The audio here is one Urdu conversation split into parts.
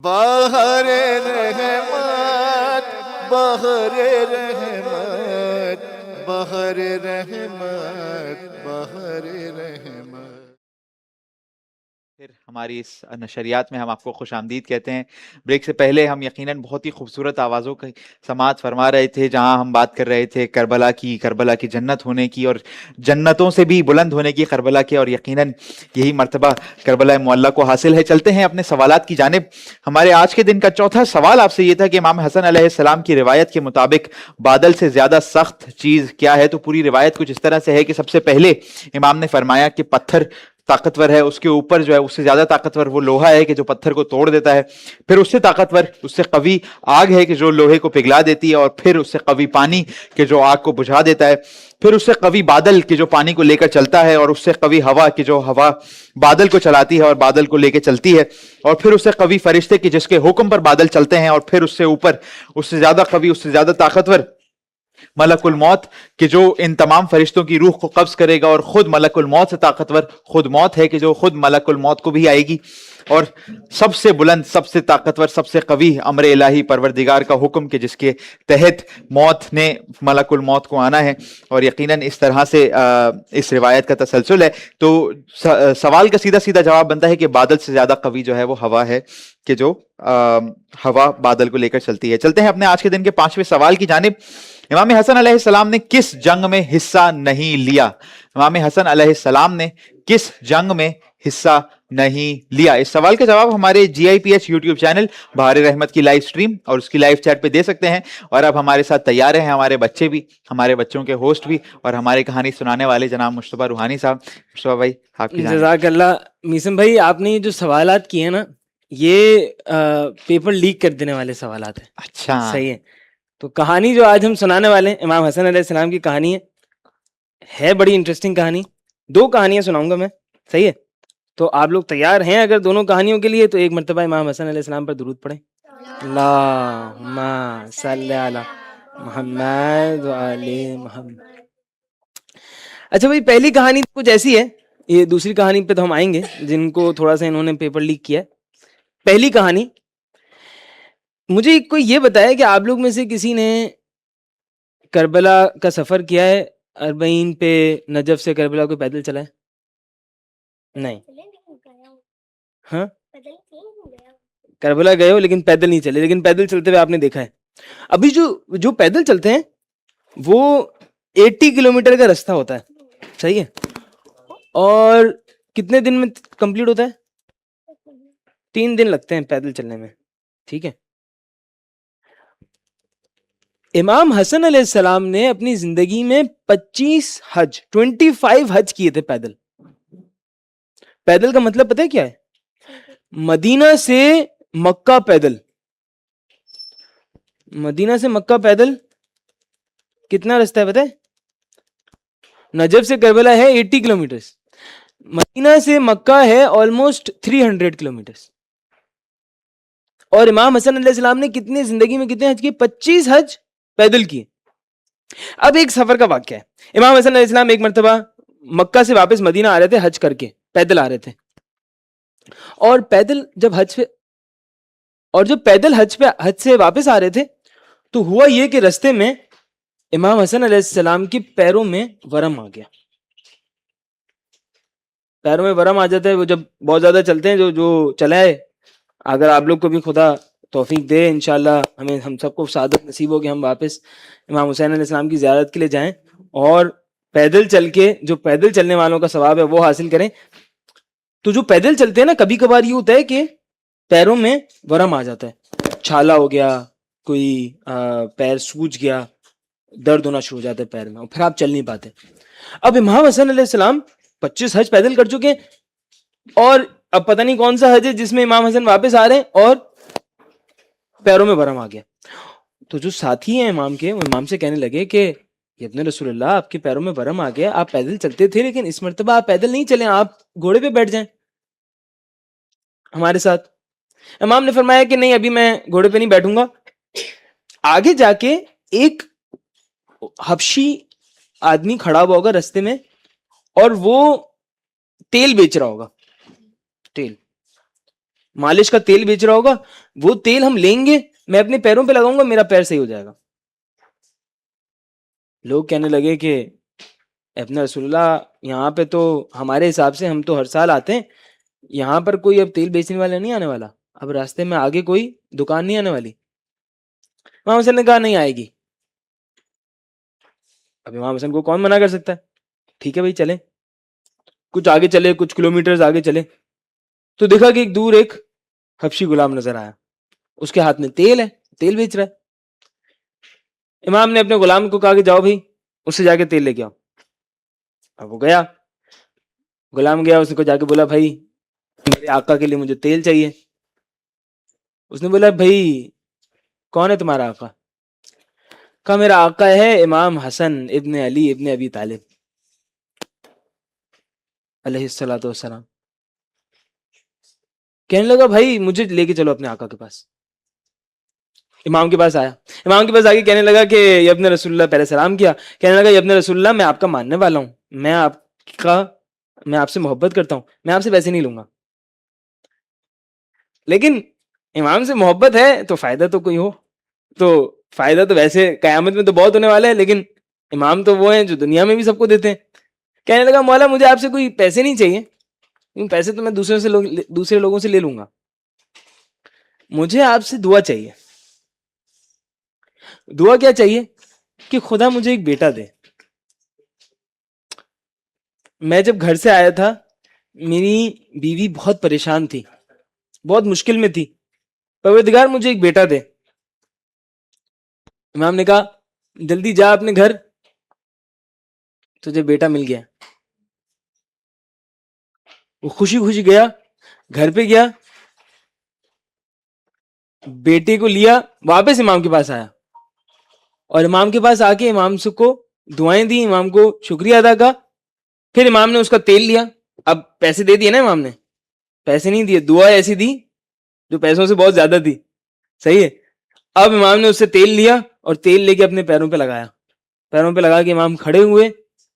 بہر رحمت بہر رحمت بہر رحمت بہر رحمت. پھر ہماری اس نشریات میں ہم آپ کو خوش آمدید کہتے ہیں. بریک سے پہلے ہم یقیناً بہت ہی خوبصورت آوازوں کی سماعت فرما رہے تھے، جہاں ہم بات کر رہے تھے کربلا کی جنت ہونے کی اور جنتوں سے بھی بلند ہونے کی کربلا کے، اور یقیناً یہی مرتبہ کربلا معلیٰ کو حاصل ہے. چلتے ہیں اپنے سوالات کی جانب. ہمارے آج کے دن کا چوتھا سوال آپ سے یہ تھا کہ امام حسن علیہ السلام کی روایت کے مطابق بادل سے زیادہ سخت چیز کیا ہے؟ تو پوری روایت کچھ اس طرح سے ہے کہ سب سے پہلے امام نے فرمایا کہ پتھر طاقتور ہے، اس کے اوپر جو ہے اس سے زیادہ طاقتور وہ لوہا ہے کہ جو پتھر کو توڑ دیتا ہے، پھر اس سے طاقتور اس سے قوی آگ ہے کہ جو لوہے کو پگھلا دیتی ہے، اور پھر اس سے قوی پانی کہ جو آگ کو بجھا دیتا ہے، پھر اس سے قوی بادل کہ جو پانی کو لے کر چلتا ہے، اور اس سے قوی ہوا کہ جو ہوا بادل کو چلاتی ہے اور بادل کو لے کے چلتی ہے، اور پھر اس سے قوی فرشتے کہ جس کے حکم پر بادل چلتے ہیں، اور پھر اس سے اوپر اس سے زیادہ قوی اس سے زیادہ طاقتور ملک الموت کہ جو ان تمام فرشتوں کی روح کو قبض کرے گا، اور خود ملک الموت سے طاقتور خود موت ہے کہ جو خود ملک الموت کو بھی آئے گی، اور سب سے بلند سب سے طاقتور سب سے قوی امر الہی پروردگار کا حکم کہ جس کے تحت موت نے ملک الموت کو آنا ہے. اور یقیناً اس طرح سے اس روایت کا تسلسل ہے. تو سوال کا سیدھا سیدھا جواب بنتا ہے کہ بادل سے زیادہ قوی جو ہے وہ ہوا ہے کہ جو ہوا بادل کو لے کر چلتی ہے. چلتے ہیں اپنے آج کے دن کے 5ویں سوال کی جانب. امام حسن علیہ السلام نے کس جنگ میں حصہ نہیں لیا؟ امام حسن علیہ السلام نے کس جنگ میں حصہ نہیں لیا؟ اس سوال کا جواب ہمارے جی آئی پی ایچ یوٹیوب چینل بہار رحمت کی لائیو سٹریم اور اس کی لائیو چیٹ پہ دے سکتے ہیں. اور اب ہمارے ساتھ تیار ہیں ہمارے بچے بھی، ہمارے بچوں کے ہوسٹ بھی، اور ہماری کہانی سنانے والے جناب مصطفیٰ روحانی صاحب. مصطفیٰ بھائی آپ کی جانب. جزاک اللہ. میسم بھائی آپ نے یہ جو سوالات کیے ہیں نا، یہ پیپر لیک کر دینے والے سوالات ہیں. اچھا صحیح ہے. تو کہانی جو آج ہم سنانے والے ہیں امام حسن علیہ السلام کی کہانی ہے بڑی انٹرسٹنگ کہانی. 2 کہانیاں سناؤں گا میں. صحیح ہے. تو آپ لوگ تیار ہیں اگر دونوں کہانیوں کے لیے؟ تو ایک مرتبہ امام حسن علیہ السلام پر درود پڑھیں. اللہم صلی علی محمد وعلی محمد. اچھا بھائی، پہلی کہانی کچھ ایسی ہے، یہ دوسری کہانی پہ تو ہم آئیں گے جن کو تھوڑا سا انہوں نے پیپر لیک کیا ہے. پہلی کہانی، مجھے کوئی یہ بتایا کہ آپ لوگ میں سے کسی نے کربلا کا سفر کیا ہے؟ اربعین پہ نجف سے کربلا کو پیدل چلا ہے؟ نہیں. ہاں کربلا گئے ہو لیکن پیدل نہیں چلے، لیکن پیدل چلتے ہوئے آپ نے دیکھا ہے. ابھی جو پیدل چلتے ہیں وہ 80 کلومیٹر کا راستہ ہوتا ہے. صحیح ہے. اور کتنے دن میں کمپلیٹ ہوتا ہے؟ 3 دن لگتے ہیں پیدل چلنے میں. ٹھیک ہے. امام حسن علیہ السلام نے اپنی زندگی میں 25 حج کیے تھے پیدل. پیدل کا مطلب پتہ ہے کیا ہے؟ مدینہ سے مکہ پیدل. مدینہ سے مکہ پیدل کتنا راستہ ہے پتہ ہے؟ نجف سے کربلا ہے 80 کلومیٹر، مدینہ سے مکہ ہے آلموسٹ 300 کلومیٹر. اور امام حسن علیہ السلام نے کتنے زندگی میں کتنے حج کیے؟ 25 حج پیدل کیے. اب ایک سفر کا واقعہ ہے. امام حسن علیہ السلام ایک مرتبہ مکہ سے واپس مدینہ آ رہے تھے حج کر کے، پیدل آ رہے تھے. اور پیدل جب حج سے واپس آ رہے تھے تو ہوا یہ کہ رستے میں امام حسن علیہ السلام کے پیروں میں ورم آ گیا. پیروں میں ورم آ جاتا ہے وہ جب بہت زیادہ چلتے ہیں. جو چلائے، اگر آپ لوگ کو بھی خدا توفیق دے انشاءاللہ، ہم سب کو سعادت نصیب ہو کہ ہم واپس امام حسین علیہ السلام کی زیارت کے لیے جائیں اور پیدل چل کے جو پیدل چلنے والوں کا ثواب ہے وہ حاصل کریں. تو جو پیدل چلتے ہیں نا، کبھی کبھار یہ ہوتا ہے کہ پیروں میں ورم آ جاتا ہے، چھالا ہو گیا، کوئی پیر سوج گیا، درد ہونا شروع ہو جاتا ہے پیر میں، اور پھر آپ چل نہیں پاتے. اب امام حسن علیہ السلام 25 حج پیدل کر چکے، اور اب پتہ نہیں کون سا حج ہے جس میں امام حسن واپس آ رہے ہیں اور پیروں میں ورم آ گیا. تو جو ساتھی ہیں امام کے، وہ امام سے کہنے لگے کہ ابن رسول اللہ، آپ کے پیروں میں ورم آ گیا، آپ پیدل چلتے تھے لیکن اس مرتبہ آپ پیدل نہیں چلیں، آپ گھوڑے پہ بیٹھ جائیں ہمارے ساتھ. امام نے فرمایا کہ نہیں، ابھی میں گھوڑے پہ نہیں بیٹھوں گا. آگے جا کے ایک حبشی آدمی کھڑا ہوا ہوگا رستے میں، اور وہ تیل بیچ رہا ہوگا. تیل مالش کا تیل بیچ رہا ہوگا, وہ تیل ہم لیں گے, میں اپنے پیروں پہ لگاؤں گا, میرا پیر صحیح ہو جائے گا. لوگ کہنے لگے کہ اپنا رسول اللہ یہاں پہ تو ہمارے حساب سے ہم تو ہر سال آتے ہیں, یہاں پر کوئی اب تیل بیچنے والا نہیں آنے والا, اب راستے میں آگے کوئی دکان نہیں آنے والی. امام حسن نے کہا نہیں آئے گی. اب امام حسن کو کون منع کر سکتا ہے, ٹھیک ہے بھائی چلیں. کچھ آگے چلے, کچھ کلومیٹرز آگے چلے, تو دیکھا کہ ایک دور ایک حبشی غلام نظر آیا, اس کے ہاتھ میں تیل ہے, تیل بیچ رہا ہے. امام نے اپنے غلام کو کہا کہ جاؤ بھائی اس سے جا کے تیل لے کے آؤ. اب وہ گیا, غلام گیا, اس کو جا کے بولا بھائی میرے آقا کے لیے مجھے تیل چاہیے. اس نے بولا بھائی کون ہے تمہارا آقا؟ کہا میرا آقا ہے امام حسن ابن علی ابن ابی طالب علیہ الصلوۃ والسلام. کہنے لگا بھائی مجھے لے کے چلو اپنے آقا کے پاس. امام کے پاس آیا, امام کے پاس آگے کہنے لگا کہ یہ ابن رسول اللہ, پہلے سلام کیا, کہنے لگا یہ ابن رسول اللہ میں آپ کا ماننے والا ہوں, میں آپ سے محبت کرتا ہوں, میں آپ سے پیسے نہیں لوں گا. لیکن امام سے محبت ہے تو فائدہ تو کوئی ہو, تو فائدہ تو ویسے قیامت میں تو بہت ہونے والا ہے, لیکن امام تو وہ ہیں جو دنیا میں بھی سب کو دیتے ہیں. کہنے لگا مولا مجھے آپ سے کوئی پیسے نہیں چاہیے, پیسے تو میں دوسرے لوگوں سے لے لوں گا, مجھے آپ سے دعا چاہیے. دعا کیا چاہیے؟ کہ خدا مجھے ایک بیٹا دے. میں جب گھر سے آیا تھا میری بیوی بہت پریشان تھی, بہت مشکل میں تھی, پروردگار مجھے ایک بیٹا دے. امام نے کہا جلدی جا اپنے گھر, تجھے بیٹا مل گیا. وہ خوشی خوشی گیا, گھر پہ گیا, بیٹے کو لیا, واپس امام کے پاس آیا, اور امام کے پاس آ کے امام کو دعائیں دی, امام کو شکریہ ادا کا. پھر امام نے اس کا تیل لیا, اب پیسے دے دیے نا امام نے, پیسے نہیں دیے, دعا ایسی دی جو پیسوں سے بہت زیادہ تھی, صحیح ہے. اب امام نے اس سے تیل لیا اور تیل لے کے اپنے پیروں پہ لگایا, پیروں پہ لگا کے امام کھڑے ہوئے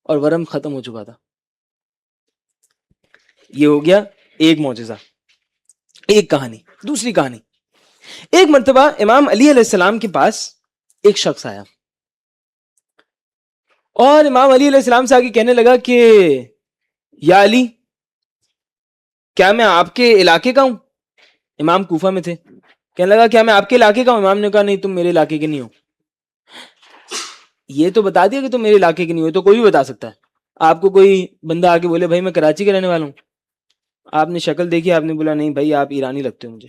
اور ورم ختم ہو چکا تھا. یہ ہو گیا ایک معجزہ, ایک کہانی. دوسری کہانی, ایک مرتبہ امام علی علیہ السلام کے پاس ایک شخص آیا اور امام علی علیہ السلام سے آگے کہنے لگا کہ یا علی کیا میں آپ کے علاقے کا ہوں؟ امام کوفہ میں تھے. کہنے لگا کیا میں آپ کے علاقے کا ہوں؟ امام نے کہا نہیں تم میرے علاقے کے نہیں ہو. یہ تو بتا دیا کہ تم میرے علاقے کے نہیں ہو, تو کوئی بھی بتا سکتا ہے. آپ کو کوئی بندہ آ کے بولے بھائی میں کراچی کے رہنے والا ہوں, آپ نے شکل دیکھی, آپ نے بولا نہیں بھائی آپ ایرانی لگتے ہو, مجھے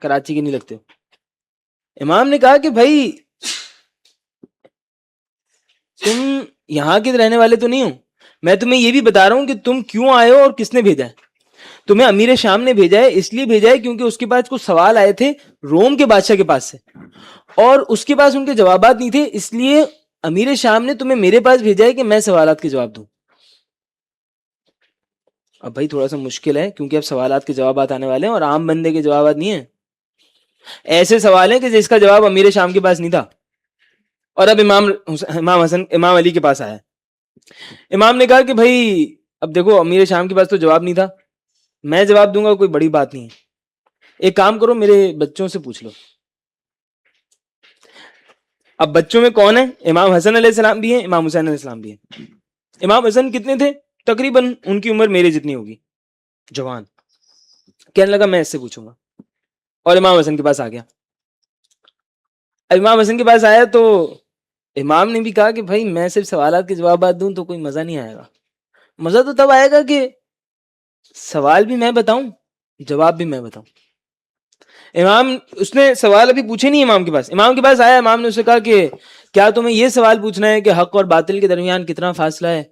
کراچی کے نہیں لگتے ہو. امام نے کہا کہ بھائی تم یہاں کے رہنے والے تو نہیں ہو, میں تمہیں یہ بھی بتا رہا ہوں کہ تم کیوں آئے ہو اور کس نے بھیجا ہے. تمہیں امیر شام نے بھیجا ہے, اس لیے بھیجا ہے کیونکہ اس کے پاس کچھ سوال آئے تھے روم کے بادشاہ کے پاس سے, اور اس کے پاس ان کے جوابات نہیں تھے, اس لیے امیر شام نے تمہیں میرے پاس بھیجا ہے کہ میں سوالات کے جواب دوں. اب بھائی تھوڑا سا مشکل ہے کیونکہ اب سوالات کے جوابات آنے والے ہیں اور عام بندے کے جوابات نہیں ہیں, ایسے سوال ہیں کہ جس کا جواب امیر شام کے پاس نہیں تھا, اور اب امام علی کے پاس آیا. امام نے کہا کہ بھائی اب دیکھو امیر شام کے پاس تو جواب نہیں تھا, میں جواب دوں گا کوئی بڑی بات نہیں ہے, ایک کام کرو میرے بچوں سے پوچھ لو. اب بچوں میں کون ہے؟ امام حسن علیہ السلام بھی ہیں, امام حسین علیہ السلام بھی ہیں. امام حسن کتنے تھے؟ تقریباً ان کی عمر میرے جتنی ہوگی, جوان. کہنے لگا میں اس سے پوچھوں گا, اور امام حسن کے پاس آ گیا. امام حسن کے پاس آیا تو امام نے بھی کہا کہ بھائی میں صرف سوالات کے جوابات دوں تو کوئی مزہ نہیں آئے گا, مزہ تو تب آئے گا کہ سوال بھی میں بتاؤں جواب بھی میں بتاؤں. امام اس نے سوال ابھی پوچھے نہیں امام کے پاس آیا, امام نے اسے کہا کہ کیا تمہیں یہ سوال پوچھنا ہے کہ حق اور باطل کے درمیان کتنا فاصلہ ہے,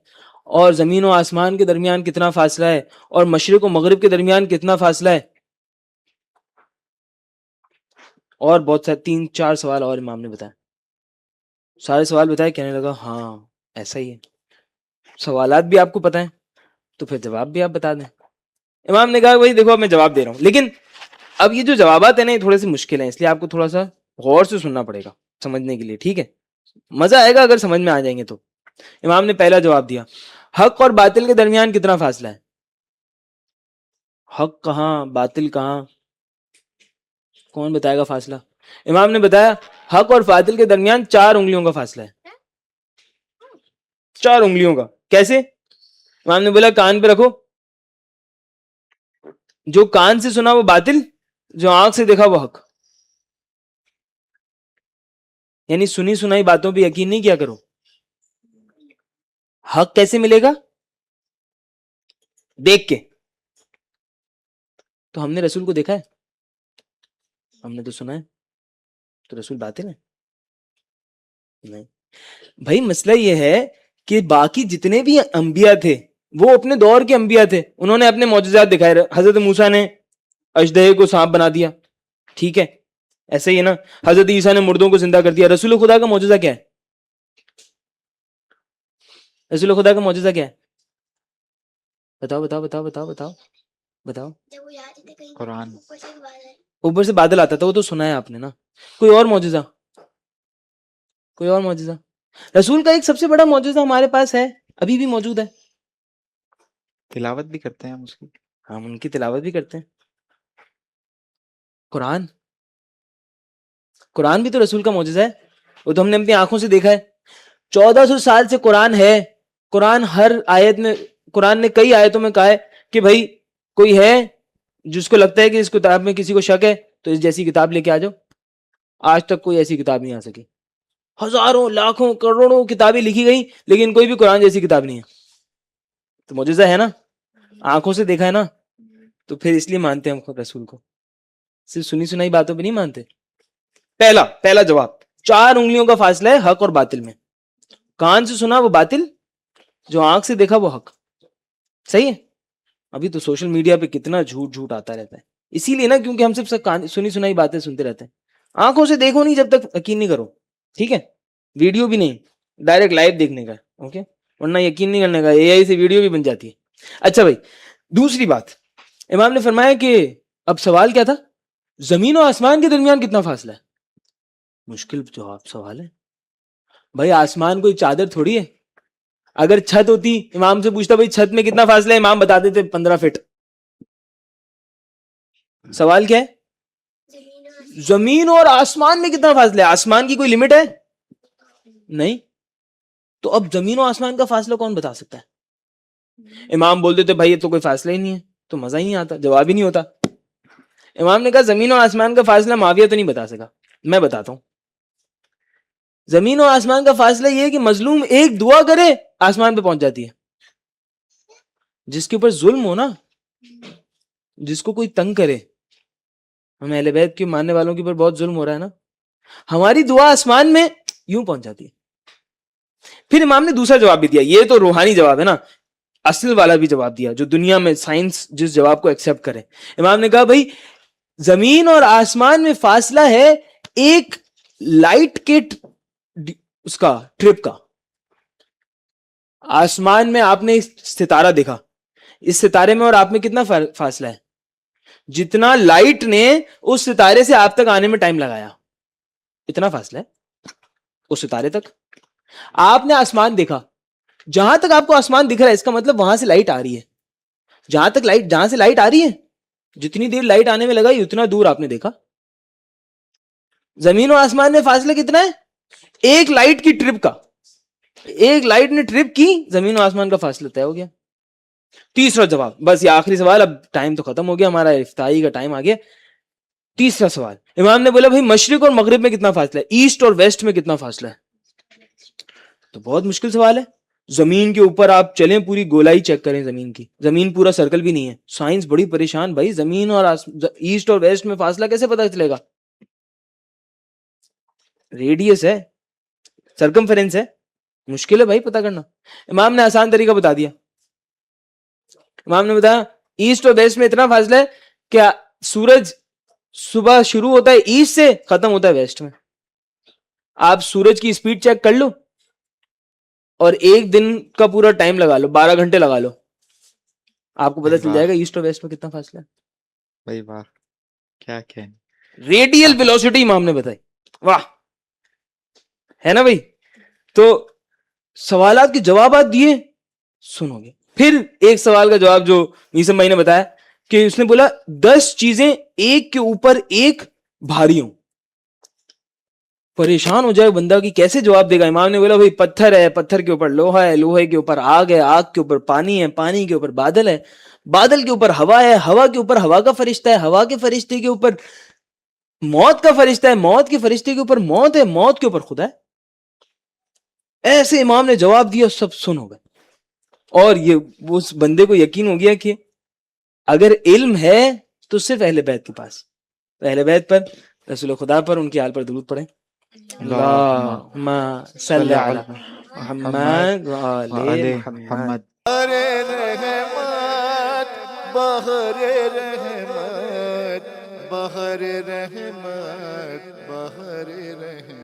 اور زمین و آسمان کے درمیان کتنا فاصلہ ہے, اور مشرق و مغرب کے درمیان کتنا فاصلہ ہے, اور بہت سارے 3-4 سوال اور امام نے بتایا. سارے سوال بتائے, کہنے لگا ہاں ایسا ہی ہے, سوالات بھی آپ کو پتہ ہیں تو پھر جواب بھی آپ بتا دیں. امام نے کہا بھائی دیکھو اب میں جواب دے رہا ہوں, لیکن اب یہ جو جوابات ہیں نا یہ تھوڑے سے مشکل ہیں, اس لیے آپ کو تھوڑا سا غور سے سننا پڑے گا سمجھنے کے لیے, ٹھیک ہے؟ مزہ آئے گا اگر سمجھ میں آ جائیں گے تو. امام نے پہلا جواب دیا, حق اور باطل کے درمیان کتنا فاصلہ ہے؟ حق کہاں باطل کہاں؟ کون بتائے گا فاصلہ؟ امام نے بتایا حق اور باطل کے درمیان 4 انگلیوں کا فاصلہ ہے. 4 انگلیوں کا. کیسے؟ امام نے بولا کان پہ رکھو. جو کان سے سنا وہ باطل, جو آنکھ سے دیکھا وہ حق. یعنی سنی سنائی باتوں پہ یقین نہیں کیا کرو. حق کیسے ملے گا؟ دیکھ کے. تو ہم نے رسول کو دیکھا ہے, ہم نے تو سنا ہے, تو رسول باطل ہے؟ نہیں بھائی. مسئلہ یہ ہے کہ باقی جتنے بھی انبیاء تھے وہ اپنے دور کے انبیاء تھے, انہوں نے اپنے معجزات دکھائے. حضرت موسیٰ نے اژدہے کو سانپ بنا دیا, ٹھیک ہے, ایسے ہی ہے نا. حضرت عیسیٰ نے مردوں کو زندہ کر دیا. رسول خدا کا معجزہ کیا ہے؟ رسول خدا کا معجزہ کیا ہے؟ بتاؤ بتاؤ بتاؤ بتاؤ بتاؤ بتاؤ. قرآن. اوپر سے بادل آتا تھا, وہ تو سنا ہے آپ نے نا. کوئی اور معجزہ؟ کوئی اور معجزہ؟ رسول کا ایک سب سے بڑا معجزہ ہمارے پاس ہے, ابھی بھی موجود ہے. تلاوت بھی کرتے ہیں ہم اس کی. ہم ان کی تلاوت بھی کرتے ہیں. قرآن. قرآن بھی تو رسول کا معجزہ ہے, وہ تو ہم نے اپنی آنکھوں سے دیکھا ہے. 1400 سال سے قرآن ہے. قرآن ہر آیت میں, قرآن نے کئی آیتوں میں کہا ہے کہ بھائی کوئی ہے جس کو لگتا ہے کہ اس کتاب میں کسی کو شک ہے تو اس جیسی کتاب لے کے آ جاؤ. آج تک کوئی ایسی کتاب نہیں آ سکی. ہزاروں لاکھوں کروڑوں کتابیں لکھی گئی لیکن کوئی بھی قرآن جیسی کتاب نہیں ہے. تو معجزہ ہے نا, آنکھوں سے دیکھا ہے نا, تو پھر اس لیے مانتے ہیں ہم رسول کو, صرف سنی سنائی باتوں پہ نہیں مانتے. پہلا جواب, 4 انگلیوں کا فاصلہ ہے حق اور باطل میں. کان سے سنا وہ باطل, جو آنکھ سے دیکھا وہ حق. صحیح ہے. ابھی تو سوشل میڈیا پہ کتنا جھوٹ آتا رہتا ہے, اسی لیے نا, کیونکہ ہم سب سنی سنائی باتیں سنتے رہتے ہیں. آنکھوں سے دیکھو نہیں جب تک یقین نہیں کرو, ٹھیک ہے. ویڈیو بھی نہیں, ڈائریکٹ لائیو دیکھنے کا, اوکے, ورنہ یقین نہیں کرنے کا. اے آئی سے ویڈیو بھی بن جاتی ہے. اچھا بھائی, دوسری بات, امام نے فرمایا کہ اب سوال کیا تھا, زمین و آسمان کے درمیان کتنا فاصلہ ہے. مشکل جواب سوال ہے بھائی. آسمان کوئی چادر تھوڑی ہے. اگر چھت ہوتی, امام سے پوچھتا بھائی چھت میں کتنا فاصلہ ہے, امام بتا دیتے 15 فٹ. سوال کیا ہے؟ زمین اور آسمان میں کتنا فاصلہ ہے. آسمان کی کوئی لمٹ ہے؟ نہیں. تو اب زمین و آسمان کا فاصلہ کون بتا سکتا ہے؟ امام بول دیتے بھائی یہ تو کوئی فاصلہ ہی نہیں ہے, تو مزہ ہی نہیں آتا, جواب ہی نہیں ہوتا. امام نے کہا زمین و آسمان کا فاصلہ معاویہ تو نہیں بتا سکا, میں بتاتا ہوں. زمین و آسمان کا فاصلہ یہ ہے کہ مظلوم ایک دعا کرے آسمان پہ پہنچ جاتی ہے. جس کے اوپر ظلم ہو نا, جس کو کوئی تنگ کرے, ہم اہل بیت کے ماننے والوں کے اوپر بہت ظلم ہو رہا ہے نا, ہماری دعا آسمان میں یوں پہنچ جاتی ہے. پھر امام نے دوسرا جواب بھی دیا, یہ تو روحانی جواب ہے نا, اصل والا بھی جواب دیا جو دنیا میں سائنس جس جواب کو ایکسپٹ کرے. امام نے کہا بھائی زمین اور آسمان میں فاصلہ ہے ایک لائٹ کے اس کا ٹرپ کا. آسمان میں آپ نے ستارہ دیکھا, اس ستارے میں اور آپ میں کتنا فاصلہ ہے؟ جتنا لائٹ نے اس ستارے سے آپ تک آنے میں ٹائم لگایا, اتنا فاصلہ ہے اس ستارے تک. آپ نے آسمان دیکھا, جہاں تک آپ کو آسمان دکھ رہا ہے اس کا مطلب وہاں سے لائٹ آ رہی ہے. جہاں سے لائٹ آ رہی ہے, جتنی دیر لائٹ آنے میں لگائی اتنا دور آپ نے دیکھا. زمین و آسمان میں فاصلہ کتنا ہے؟ ایک لائٹ کی ٹرپ کا. ایک لائٹ نے ٹرپ کی, زمین و آسمان کا فاصلہ طے ہو گیا. تیسرا جواب, بس یہ آخری سوال, اب ٹائم تو ختم ہو گیا ہمارا, افطاری کا ٹائم آ گیا. تیسرا سوال, امام نے بولا بھائی مشرق اور مغرب میں کتنا فاصلہ ہے, ایسٹ اور ویسٹ میں کتنا فاصلہ ہے. تو بہت مشکل سوال ہے. زمین کے اوپر آپ چلیں, پوری گولائی چیک کریں زمین کی, زمین پورا سرکل بھی نہیں ہے. سائنس بڑی پریشان بھائی, زمین اور ایسٹ اور ویسٹ میں فاصلہ کیسے پتا چلے گا؟ ریڈیس ہے, سرکمفرنس ہے, مشکل ہے بھائی پتا کرنا. امام نے آسان طریقہ بتا دیا. امام نے بتایا ایسٹ اور ویسٹ میں اتنا فاصلہ ہے کہ سورج صبح شروع ہوتا ہے ایسٹ سے, ختم ہوتا ہے ویسٹ میں. آپ سورج کی اسپیڈ چیک کر لو اور ایک دن کا پورا ٹائم لگا لو, 12 گھنٹے لگا لو, آپ کو پتا چل جائے گا ایسٹ اور ویسٹ میں کتنا فاصلہ ہے. بھائی واہ, کیا کہیں, ریڈیل ویلوسٹی امام نے بتائی. واہ, ہے نا بھائی. تو سوالات کے جوابات دیے, سنو گے. پھر ایک سوال کا جواب جو میسم بھائی نے بتایا کہ اس نے بولا 10 چیزیں ایک کے اوپر ایک بھاری ہوں. پریشان ہو جائے بندہ کہ کیسے جواب دے گا. امام نے بولا بھائی پتھر ہے, پتھر کے اوپر لوہا ہے, لوہے کے اوپر آگ ہے, آگ کے اوپر پانی ہے, پانی کے اوپر بادل ہے, بادل کے اوپر ہوا ہے, ہوا کے اوپر ہوا کا فرشتہ ہے, ہوا کے فرشتے کے اوپر موت کا فرشتہ ہے, موت کے فرشتے کے اوپر موت ہے, موت کے اوپر خدا ہے. ایسے امام نے جواب دیا, سب سن ہو گئے. اور یہ اس بندے کو یقین ہو گیا کہ اگر علم ہے تو صرف اہل بیت کے پاس. اہل بیت پر, رسول خدا پر, ان کی آل پر درود پڑھیں. اللہم صلی علی محمد وآل محمد. بہر رحمت بہر رحمت بہر رحمت